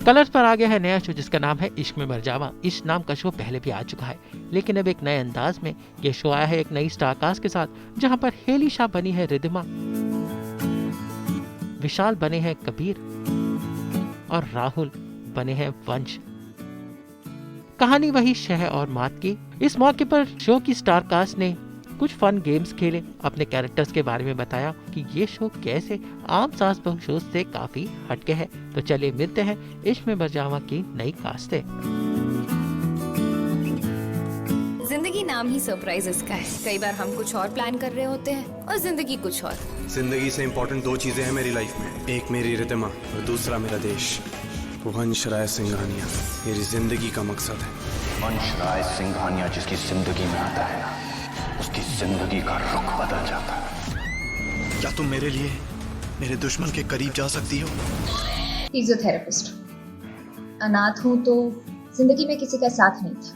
Colours पर आ गया है नया शो जिसका नाम है इश्क में मर जावा। इस नाम का शो पहले भी आ चुका है, लेकिन अब एक नए अंदाज में ये शो आया है एक नई स्टार कास्ट के साथ, जहां पर हेली शाह बनी है रिद्धिमा, विशाल बने हैं कबीर और राहुल बने हैं वंश। कहानी वही शह और मात की। इस मौके पर शो की स्टार कास्ट ने कुछ फन गेम्स खेले, अपने कैरेक्टर्स के बारे में बताया कि ये शो कैसे आम सास बहू शो से काफी हटके है। तो चलिए मिलते हैं इश्क में मर जावा की नई कास्ट से। जिंदगी नाम ही सरप्राइजेस का है। कई बार हम कुछ और प्लान कर रहे होते हैं और जिंदगी कुछ और। जिंदगी से इम्पोर्टेंट दो चीजें हैं मेरी लाइफ में, एक मेरी रिद्धिमा और दूसरा मेरा देश। वंश राय सिंघानिया मेरी जिंदगी का मकसद है। वंश राय सिंघानिया जिसकी जिंदगी में आता है ना, उसकी जिंदगी का रुख बदल जाता है। क्या तुम मेरे लिए मेरे दुश्मन के करीब जा सकती हो? फिजियोथेरेपिस्ट। अनाथ हूँ तो जिंदगी में किसी का साथ नहीं था,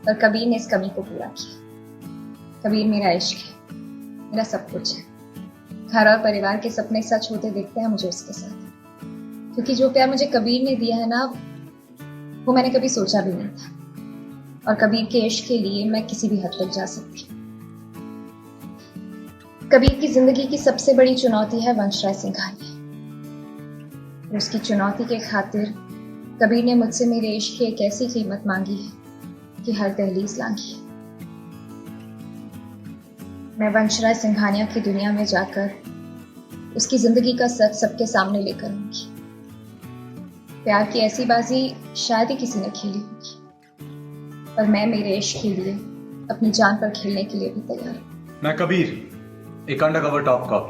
पर कबीर ने इस कमी को पूरा किया। कबीर मेरा इश्क है, मेरा सब कुछ है। घर और परिवार के सपने सच होते देखते हैं मुझे उसके साथ, क्योंकि जो प्यार मुझे कबीर ने दिया है ना, वो मैंने कभी सोचा भी नहीं था। और कबीर के इश्क के लिए मैं किसी भी हद तक जा सकती हूँ। कबीर की जिंदगी की सबसे बड़ी चुनौती है वंश राय सिंघानिया। उसकी चुनौती के खातिर कबीर ने मुझसे मेरे इश्क की एक ऐसी कीमत मांगी है कि हर दहलीज लांघी है। मैं वंश राय सिंघानिया की दुनिया में जाकर उसकी जिंदगी का सच सबके सामने लेकर आऊंगी। प्यार की ऐसी बाजी शायद ही किसी ने खेली होगी, पर मैं मेरे इश्क के लिए अपनी जान पर खेलने के लिए भी तैयार हूँ। मैं कबीर, एक अंडरकवर टॉप कॉप।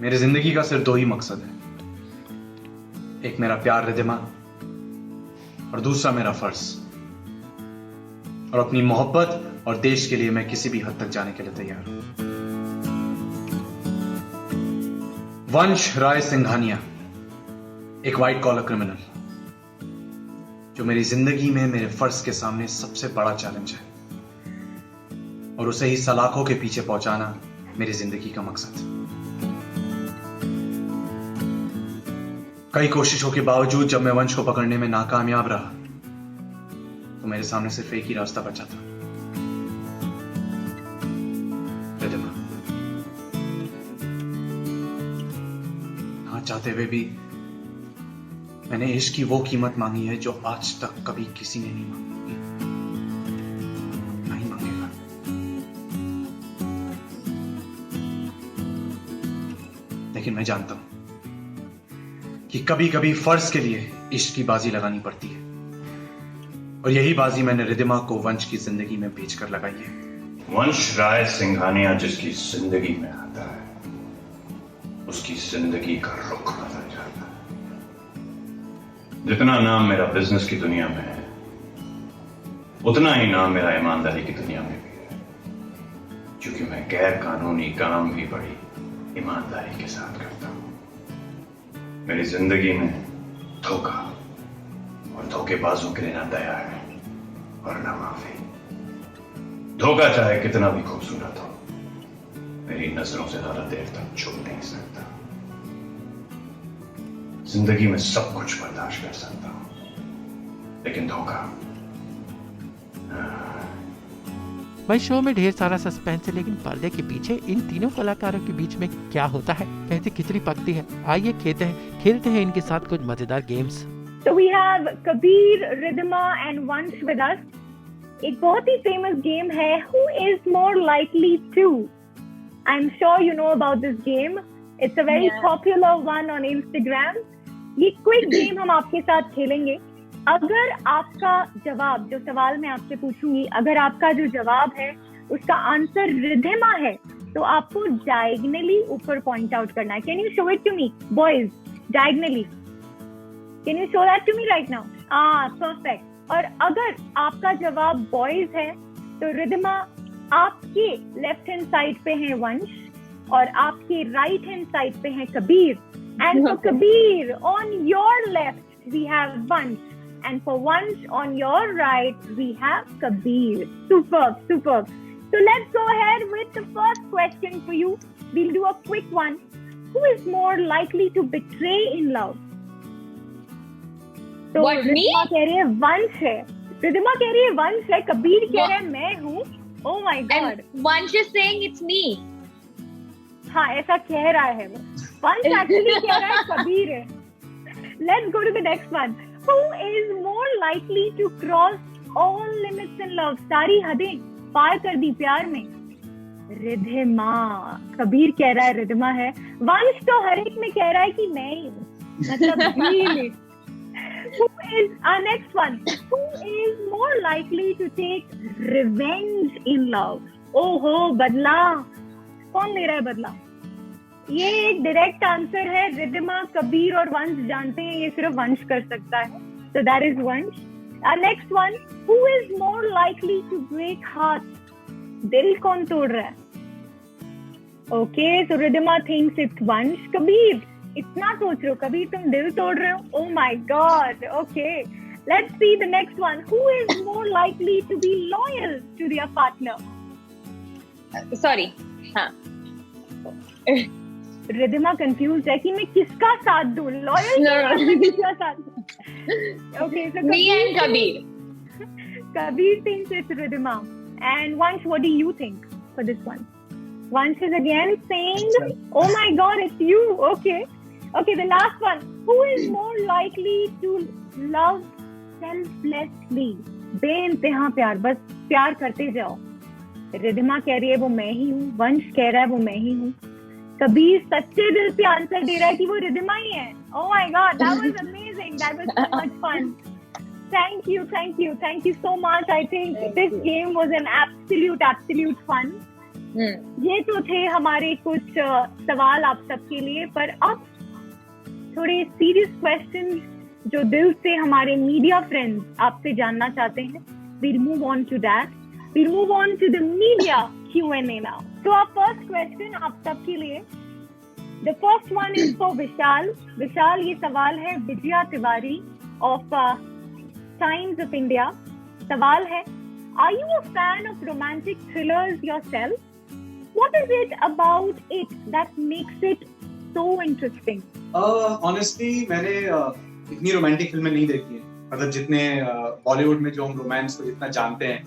मेरी जिंदगी का सिर्फ दो ही मकसद है, एक मेरा प्यार रिद्धिमा और दूसरा मेरा फर्ज। और अपनी मोहब्बत और देश के लिए मैं किसी भी हद तक जाने के लिए तैयार हूं। वंश राय सिंघानिया, एक व्हाइट कॉलर क्रिमिनल जो मेरी जिंदगी में मेरे फर्ज के सामने सबसे बड़ा चैलेंज है, और उसे ही सलाखों के पीछे पहुंचाना मेरी जिंदगी का मकसद है। कई कोशिशों के बावजूद जब मैं वंश को पकड़ने में नाकामयाब रहा तो मेरे सामने सिर्फ एक ही रास्ता बचा था, रिद्धिमा। ना चाहते हुए भी मैंने इश्क की वो कीमत मांगी है जो आज तक कभी किसी ने नहीं मांगी, नहीं मांगेगा। लेकिन मैं जानता हूं कि कभी कभी फर्ज के लिए इश्क की बाजी लगानी पड़ती है, और यही बाजी मैंने रिद्धिमा को वंश की जिंदगी में भेजकर लगाई है। वंश राय सिंघानिया जिसकी जिंदगी में आता है, उसकी जिंदगी का रुख बदल जाता है। जितना नाम मेरा बिजनेस की दुनिया में है, उतना ही नाम मेरा ईमानदारी की दुनिया में भी है, क्योंकि मैं गैर कानूनी काम भी बड़ी ईमानदारी के साथ करता हूं। मेरी जिंदगी में धोखा और धोखेबाजों के लिए ना दया है और ना माफी। धोखा चाहे कितना भी खूबसूरत हो, मेरी नजरों से ज्यादा देर तक छुप नहीं सकता। जिंदगी में सब कुछ बर्दाश्त कर सकता हूं, लेकिन धोखा। भाई शो में ढेर सारा सस्पेंस है, लेकिन पर्दे के पीछे इन तीनों कलाकारों के बीच में क्या होता है, कैसे खिचड़ी पकती है, आइए खेलते हैं इनके साथ कुछ मजेदार games. So we have Kabir, Riddhima and Vansh with us. एक बहुत ही famous game है Who is more likely to? I'm sure you know about this game. It's a very popular one on Instagram. ये quick game हम आपके साथ खेलेंगे। अगर आपका जवाब, जो सवाल मैं आपसे पूछूंगी, अगर आपका जो जवाब है उसका आंसर रिद्धिमा है, तो आपको diagonally ऊपर point out करना है। Can you show it to me, boys? Diagonally. Can you show that to me right now? Perfect. और अगर आपका जवाब boys है, तो रिद्धिमा आपके लेफ्ट हैंड साइड पे है वंश और आपके राइट हैंड साइड पे है Kabir. And for Kabir, on your left we have Vansh, and for Vansh on your right we have Kabir. Superb, superb. So let's go ahead with the first question for you. We'll do a quick one. Who is more likely to betray in love? तो What, me? Riddhima कह रही है वंश है, रिद्धिमा कह रही है वंश है, कबीर कह रहा है मैं हूँ। Oh my God. And Vansh is saying it's me. हाँ ऐसा कह रहा है वो, वंश एक्चुअली कह रहा है कबीर है। Let's go to the next one. Who is more likely to cross all limits in love? सारी हदें पार कर दी प्यार में। रिद्धिमा, कबीर कह रहा है रिद्धिमा है, वंश तो हर एक में कह रहा है कि मैं ही हूँ, मतलब really. Who is our next one? Who is more likely to take revenge in love? ओहो बदला, कौन ले रहा है बदला? ये एक डायरेक्ट आंसर है, रिद्धिमा, कबीर और वंश जानते हैं ये सिर्फ वंश कर सकता है, so that is वंश. Our next one, who is more likely to break heart? दिल कौन तोड़ रहा है? Okay, so Riddhima thinks it's वंश. कबीर, इतना सोच रहे हो कबीर, तुम दिल तोड़ रहे हो? Oh my God. Okay, let's see the next one. Who is more likely to be loyal to their partner? Sorry. हाँ. रिद्धिमा कंफ्यूज है कि मैं किसका साथ दूं, लॉयल No. किसका साथ दूं? Okay, so Me and Kabir. Kabir thinks it's Riddhima. And Vansh, what do you think for this one? Vansh is again saying, oh my God, it's you. Okay. Okay, the last one. Who is more likely to love selflessly? बेइंतहा प्यार, बस प्यार करते जाओ. रिद्धिमा कह रही है वो मैं ही हूँ, वंश कह रहा है वो मैं ही हूँ, कबीर सच्चे दिल से आंसर दे रहा है कि वो रिद्धिमा ही है. Oh my God, that was amazing. That was so much fun. Thank you so much. I think this game was an absolute fun. ये तो थे हमारे कुछ सवाल आप सबके लिए, पर अब थोड़े सीरियस क्वेश्चंस जो दिल से हमारे मीडिया फ्रेंड्स आपसे जानना चाहते हैं. We'll move on to that. We'll move on to the media Q&A now. So our first question आप सबके लिए. The first one is for Vishal. Vishal, ये सवाल है Vijaya Tiwari of Times of India. सवाल है, are you a fan of romantic thrillers yourself? What is it about it that makes it so interesting? Honestly, मैंने इतनी रोमांटिक फिल्में नहीं देखी है, मतलब जितने बॉलीवुड में जो हम रोमांस को जितना जानते हैं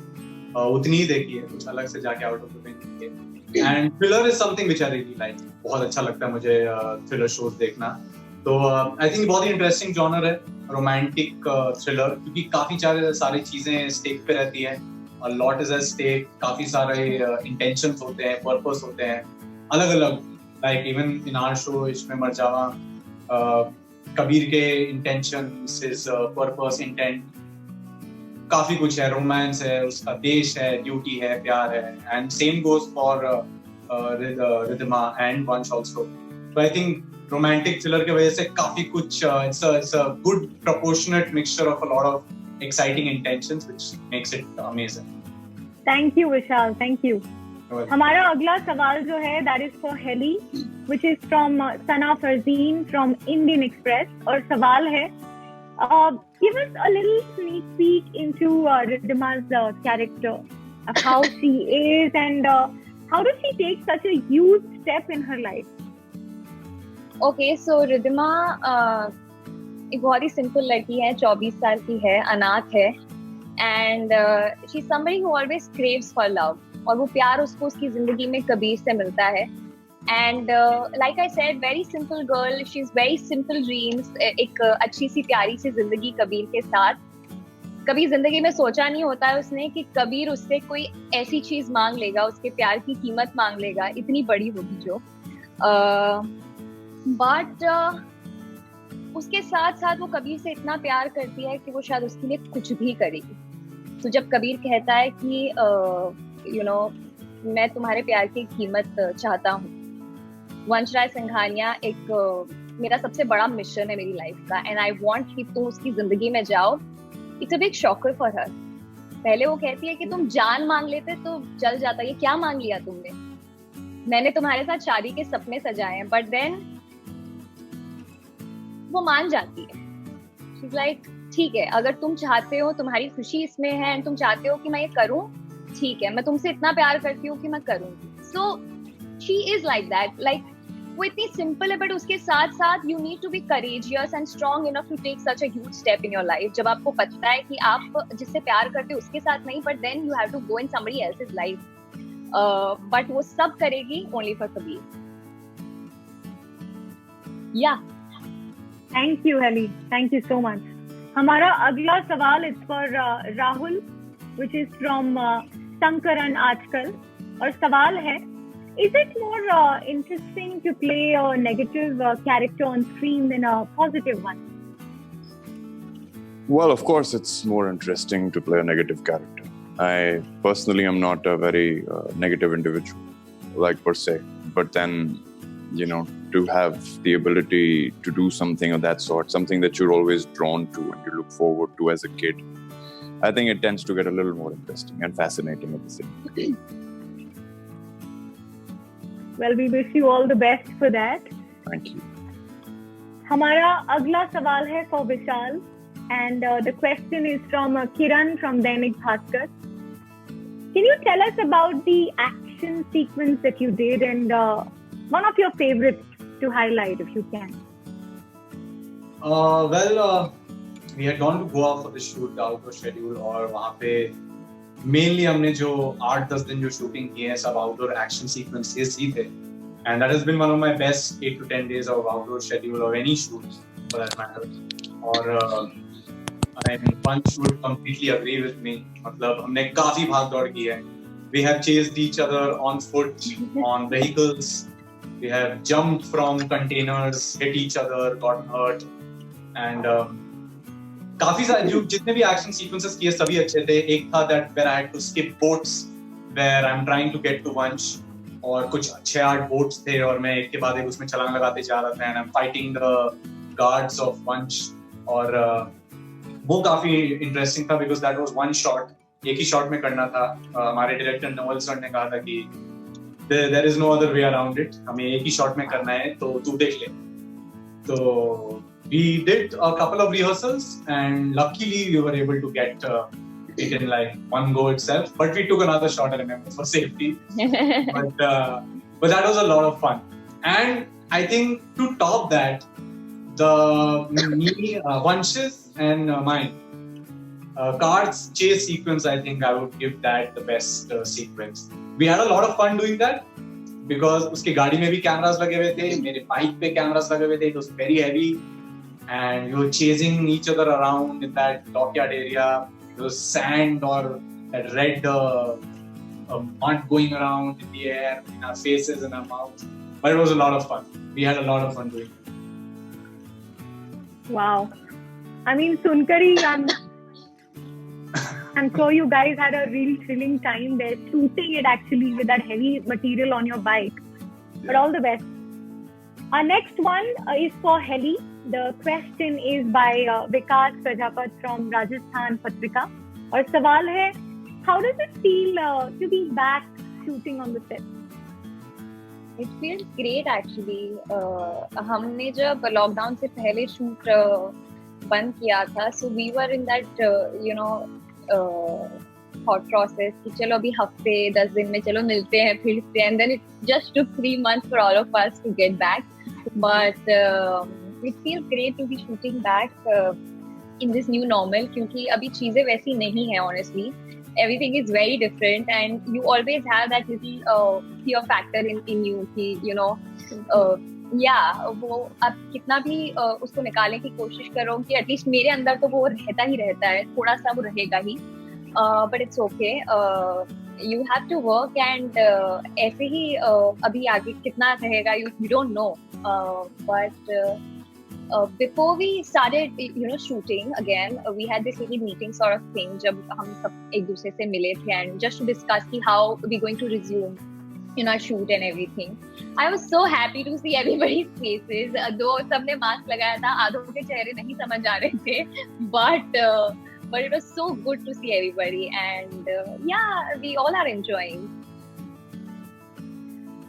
उतनी ही देखी है, कुछ अलग से जाके आउट ऑफ द वे नहीं देखी है. And thriller is something which I really like. बहुत अच्छा लगता है मुझे थ्रिलर शोज देखना. तो आई थिंक बहुत ही इंटरेस्टिंग जॉनर है रोमांटिक थ्रिलर, क्योंकि काफी सारी चीजें स्टेक पे रहती है. लॉट इज एट स्टेक, काफी सारे इंटेंशंस होते हैं, पर्पस होते हैं अलग अलग. Like even in our show इसमें मरजावा, कबीर के इंटेंशंस, हिज पर्पस, इंटेंट, काफी कुछ है. रोमांस है, उसका देश है, ड्यूटी है, प्यार है. And same goes for Riddhima and वंश आल्सो. तो आई थिंक रोमांटिक थ्रिलर की वजह से काफी कुछ it's a good proportionate mixture of a lot of exciting intentions which makes it amazing. Thank you Vishal, thank you. हमारा अगला सवाल जो है that is for Heli, which is from Sana Farzeen from Indian Express. और सवाल है, give us a little sneak peek into Riddhima's character, of how she is and how does she take such a huge step in her life? Okay, so Riddhima एक बहुत ही simple लड़की है, 24 साल की है, अनाथ है, and she is somebody who always craves for love. और वो प्यार उसको उसकी जिंदगी में कबीर से मिलता है. And like I said, very simple girl, she is very simple dreams. एक अच्छी सी प्यारी सी जिंदगी कबीर के साथ. कभी जिंदगी में सोचा नहीं होता है उसने कि कबीर उससे कोई ऐसी चीज मांग लेगा, उसके प्यार की कीमत मांग लेगा, इतनी बड़ी होगी जो. बट उसके साथ साथ वो कबीर से इतना प्यार करती है कि वो शायद उसके लिए कुछ भी करेगी. तो जब कबीर कहता है कि मैं तुम्हारे प्यार की कीमत चाहता हूँ, वंश राय सिंघानिया एक मेरा सबसे बड़ा मिशन है मेरी लाइफ का, एंड आई वांट कि तुम उसकी जिंदगी में जाओ. It's a big shocker for her. पहले वो कहती है कि तुम जान मांग लेते तो चल जाता, ये क्या मांग लिया तुमने, मैंने तुम्हारे साथ शादी के सपने सजाए हैं. बट देन वो मान जाती है. शी इज लाइक, ठीक है, अगर तुम चाहते हो, तुम्हारी खुशी इसमें है एंड तुम चाहते हो कि मैं ये करूं, ठीक है, मैं तुमसे इतना प्यार करती हूँ कि मैं करूंगी. So she is like that. Like वो इतनी सिंपल है, बट उसके साथ साथ you need to be courageous and strong enough to take such a huge step in your life. जब आपको पता है कि आप जिससे प्यार करते हो उसके साथ नहीं, but then you have to go in somebody else's life. But वो सब करेगी only for Kabir. Yeah thank you Haley, thank you so much. हमारा अगला सवाल is for Rahul, which is from Shankaran आजकल. और सवाल है, is it more interesting to play a negative character on screen than a positive one? Well, of course, it's more interesting to play a negative character. I personally am not a very negative individual, like per se. But then, you know, to have the ability to do something of that sort, something that you're always drawn to and you look forward to as a kid, I think it tends to get a little more interesting and fascinating at the same time. Well, we wish you all the best for that. Thank you. हमारा अगला सवाल है for Vishal, and the question is from Kiran from Dainik Bhaskar. Can you tell us about the action sequence that you did, and one of your favorites to highlight if you can? We had gone to Goa for the shoot, the outdoor schedule, और वहाँ पे mainly हमने जो 8-10 दिन जो shooting की है सब आउटडोर एक्शन सीक्वेंसेस ही थे, and that has been one of my best 8 to 10 days of outdoor schedule of any shoot for that matter. और I mean, Punch would completely agree with me. मतलब हमने काफी भाग दौड़ की है. We have chased each other on foot, on vehicles. We have jumped from containers, hit each other, gotten hurt, and काफी सारे जो जितने भी एक्शन सीक्वेंसेस किए सभी अच्छे थे. एक था that where I had to skip boats where I am trying to get to Vansh, और कुछ 6-8 बोट्स थे और मैं एक के बाद एक उसमें छलांग लगाते जा रहा था and I am fighting the guards of वंश. और वो काफी इंटरेस्टिंग था because that was one shot, एक ही शॉट में करना था. हमारे डायरेक्टर नवल सर ने कहा था कि there is no other way around it, हमें एक ही शॉट में करना है तो तू देख ले. तो we did a couple of rehearsals and luckily we were able to get it in like one go itself, but we took another shot, I remember, for safety. but that was a lot of fun, and I think to top that, the Vansh's and mine cards chase sequence, I think I would give that the best sequence. We had a lot of fun doing that because उसके गाड़ी में भी cameras लगे हुए थे, मेरे bike पे cameras लगे हुए थे. It was very heavy and we were chasing each other around in that dockyard area. There was sand or that red mud going around in the air, in our faces and our mouths. But it was a lot of fun. We had a lot of fun doing it. Wow. I mean, Sunkari, I'm sure you guys had a really thrilling time there shooting it actually with that heavy material on your bike. But all the best. Our next one is for Heli. The question is by Vikas Prajapat from Rajasthan Patrika. और सवाल है, how does it feel to be back shooting on the set? It feels great actually. हमने जब lockdown से पहले shoot बंद किया था, so we were in that thought process कि चलो अभी हफ्ते 10 दिन में चलो मिलते हैं फिर से, and then it just took 3 months for all of us to get back. But it feels great to be shooting back in this new normal, क्योंकि अभी चीजें वैसी नहीं है honestly. Everything is very different and you always have that little fear factor in you कि वो अब कितना भी उसको निकालने की कोशिश करो कि एटलीस्ट मेरे अंदर तो वो रहता ही रहता है, थोड़ा सा वो रहेगा ही. But it's okay. You have to work and ऐसे ही अभी आगे कितना रहेगा you don't know. But before we started shooting again, we had this little meeting sort of thing जब हम सब एक दूसरे से मिले थे and just to discuss कि how we going to resume our shoot and everything. I was so happy to see everybody's faces. Though सबने मास्क लगाया था, आधों के चेहरे नहीं समझ आ रहे थे, but it was so good to see everybody and we all are enjoying.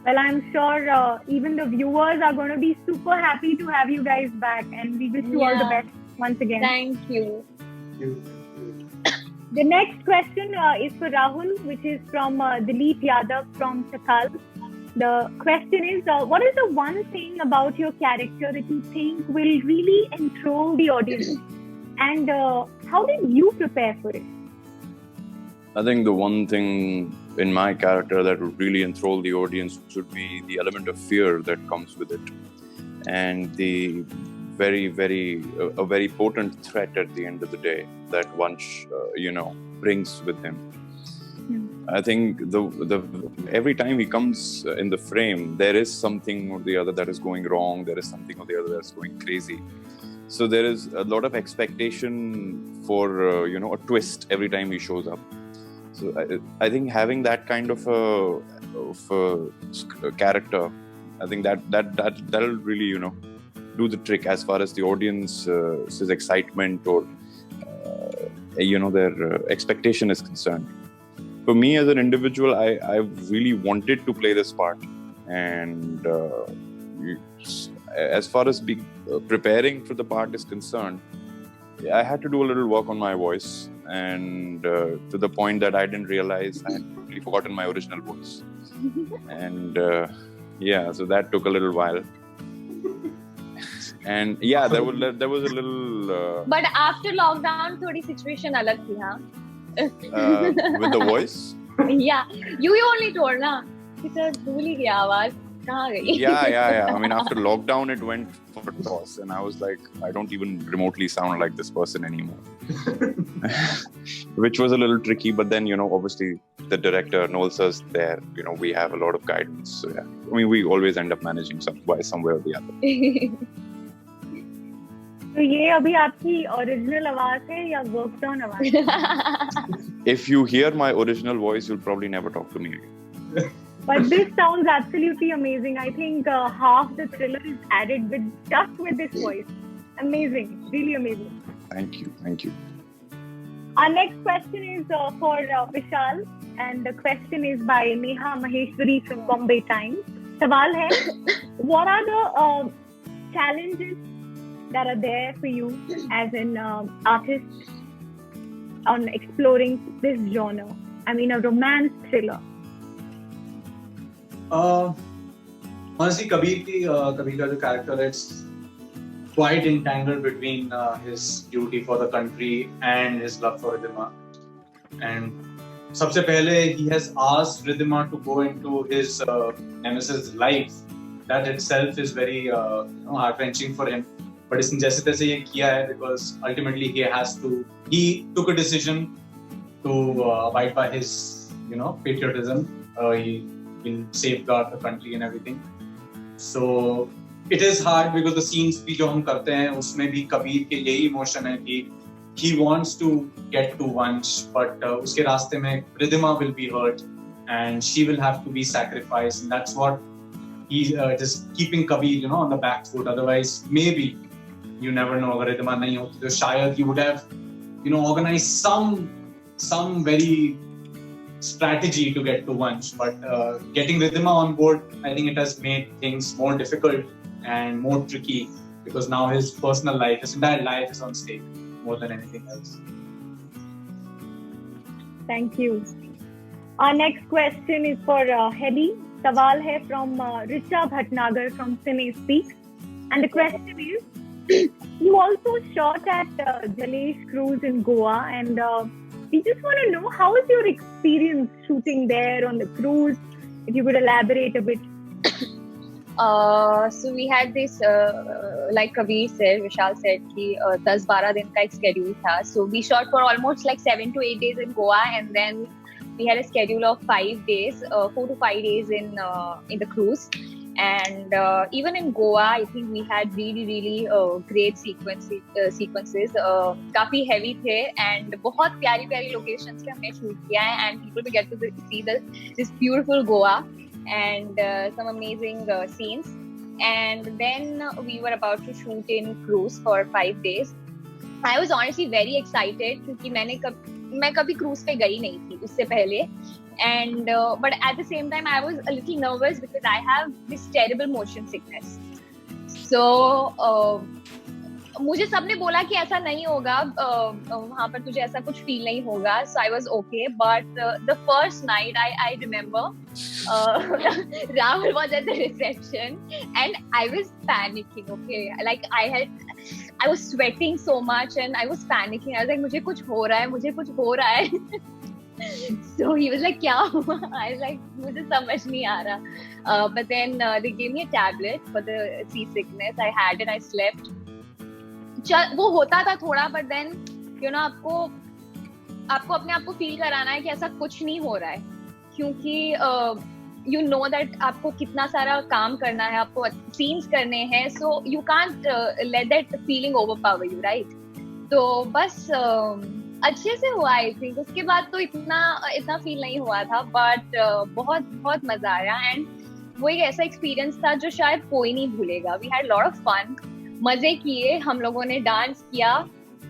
Well, I'm sure even the viewers are going to be super happy to have you guys back, and we wish you all the best once again. Thank you. The next question is for Rahul, which is from Dileep Yadav from Sakal. The question is, what is the one thing about your character that you think will really enthrall the audience? And how did you prepare for it? I think the one thing in my character that would really enthrall the audience would be the element of fear that comes with it, and the a very potent threat at the end of the day that Vansh, brings with him. I think the every time he comes in the frame, there is something or the other that is going wrong. There is something or the other that's going crazy. So there is a lot of expectation for a twist every time he shows up. So I think having that kind of a character, I think that'll really do the trick as far as the audience's excitement or their expectation is concerned. For me as an individual, I really wanted to play this part, and as far as preparing for the part is concerned, I had to do a little work on my voice, and to the point that I didn't realize I had totally forgotten my original voice. And so that took a little while. And there was a little. But after lockdown, थोड़ी situation अलग थी, हाँ? With the voice? Yeah, you only told ना कि sir भूल ही गया आवाज कहाँ गई? Yeah. I mean, after lockdown, it went for toss, and I was like, I don't even remotely sound like this person anymore, which was a little tricky. But then, obviously, the director knows us there. We have a lot of guidance. So yeah, I mean, we always end up managing somewhere or the other. तो ये अभी आपकी original आवाज है या worked on आवाज? If you hear my original voice, you'll probably never talk to me again. But this sounds absolutely amazing. I think half the thriller is added just with this voice. Amazing, really amazing. Thank you. Our next question is for Vishal, and the question is by Neha Maheshwari from Bombay Times. सवाल है, what are the challenges that are there for you as an artist on exploring this genre? I mean, a romance thriller. Honestly, Kabir का जो character है, it's quite entangled between his duty for the country and his love for Ridhima. And सबसे पहले, he has asked Ridhima to go into his nemesis' life. That itself is very heart-wrenching for him. But इसने जैसे तैसे ये किया है because ultimately he took a decision to abide by his patriotism. He will safeguard the country and everything. So it is hard because the scenes भी जो हम करते हैं उसमें भी कबीर के यही emotion है कि he wants to get to Vansh, but उसके रास्ते में Ridhima will be hurt and she will have to be sacrificed, and that's what he's just keeping Kabir on the back foot. Otherwise, maybe you never know, अगर Ridhima नहीं होती तो शायद you would have organized some very strategy to get to Vansh, but getting Ridhima on board, I think it has made things more difficult and more tricky because now his personal life, his entire life is on stake more than anything else. Thank you. Our next question is for Hedy. सवाल है from Richa Bhatnagar from Cine Speaks, and the question is, you also shot at Jalesh Cruise in Goa, and we just want to know, how was your experience shooting there on the cruise? If you could elaborate a bit. So we had this, like Kabir said, Vishal said, कि 10-12 दिन का एक schedule था. So we shot for almost like 7 to 8 days in Goa, and then we had a schedule of 5 days, 4 to 5 days in the cruise. And even in Goa, I think we had really great sequences. काफी heavy थे, and बहुत प्यारी locations पे हमने shoot किया है, and people will get to see this beautiful Goa and some amazing scenes. And then we were about to shoot in cruise for 5 days. I was honestly very excited क्योंकि मैं कभी cruise पे गई नहीं थी उससे पहले. And but at the same time I was a little nervous because I have this terrible motion sickness. So मुझे सबने बोला कि ऐसा नहीं होगा, वहाँ पर तुझे ऐसा कुछ feel नहीं होगा. So I was okay, but the first night I remember Rahul was at the reception and I was panicking. Okay, like I was sweating so much and I was panicking. I was like, मुझे कुछ हो रहा है. So he was like, क्या हुआ? I was like, मुझे समझ नहीं आ रहा. But then they gave me a tablet for the seasickness. I had it. I slept. वो होता था थोड़ा, but then you know आपको अपने आप को फील कराना है कि ऐसा कुछ नहीं हो रहा है, क्योंकि you know that आपको कितना सारा काम करना है, आपको सीन्स करने हैं, so you can't let that feeling overpower you, right? तो बस अच्छे से हुआ आई थिंक. उसके बाद तो इतना फील नहीं हुआ था, बट बहुत मजा आया. एंड वो एक ऐसा एक्सपीरियंस था जो शायद कोई नहीं भूलेगा. We had lot of fun, मजे किए, हम लोगों ने डांस किया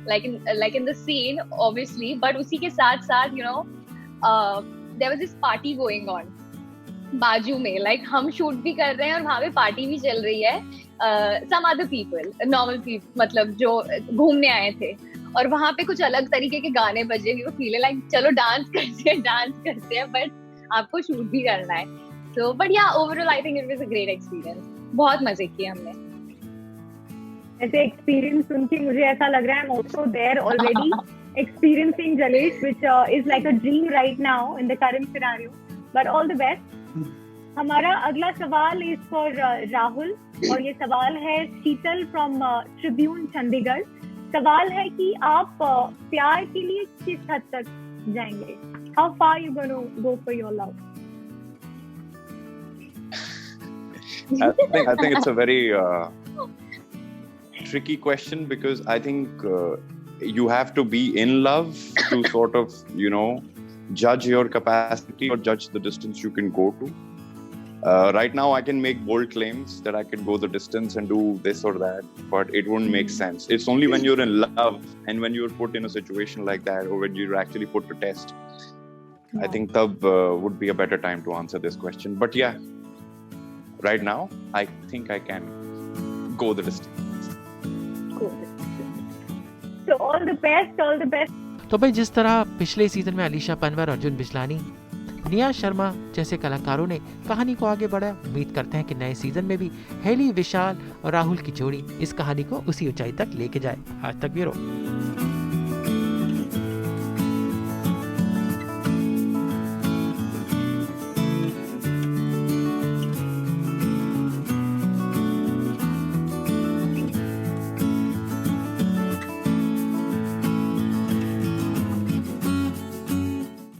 like in the scene obviously, but उसी के साथ you know there was this party going on बाजू में, like हम शूट भी कर रहे हैं और वहाँ पे पार्टी भी चल रही है. some other people, normal people, मतलब जो घूमने आए थे, और वहाँ पे कुछ अलग तरीके के गाने बजे. वो फील लाइक चलो डांस करते हैं, बट आपको शूट भी करना है. So but yeah, overall I think it was a great experience. बहुत मजे किए हमने. ऐसे एक्सपीरियंस सुन के मुझे ऐसा लग रहा है I'm also there already experiencing Jalesh, which is like a dream right now in the current scenario. But all the best. हमारा अगला सवाल is for राहुल, और ये सवाल है शीतल from Tribune चंडीगढ़. सवाल है कि आप प्यार के लिए किस हद तक जाएंगे? How far you going to go for your love? I think it's a very tricky question, because I think you have to be in love to sort of, you know, judge your capacity or judge the distance you can go to. Right now, I can make bold claims that I can go the distance and do this or that, but it wouldn't make sense. It's only when you're in love and when you're put in a situation like that, or when you're actually put to test. Yeah. I think tab would be a better time to answer this question. But yeah, right now, I think I can go the distance. So all the best. तो भाई जिस तरह पिछले season में अलीशा पनवर, अर्जुन बिजलानी, निया शर्मा जैसे कलाकारों ने कहानी को आगे बढ़ाया, उम्मीद करते हैं कि नए सीजन में भी हेली, विशाल और राहुल की जोड़ी इस कहानी को उसी ऊंचाई तक लेके जाए. आज तक ब्यूरो.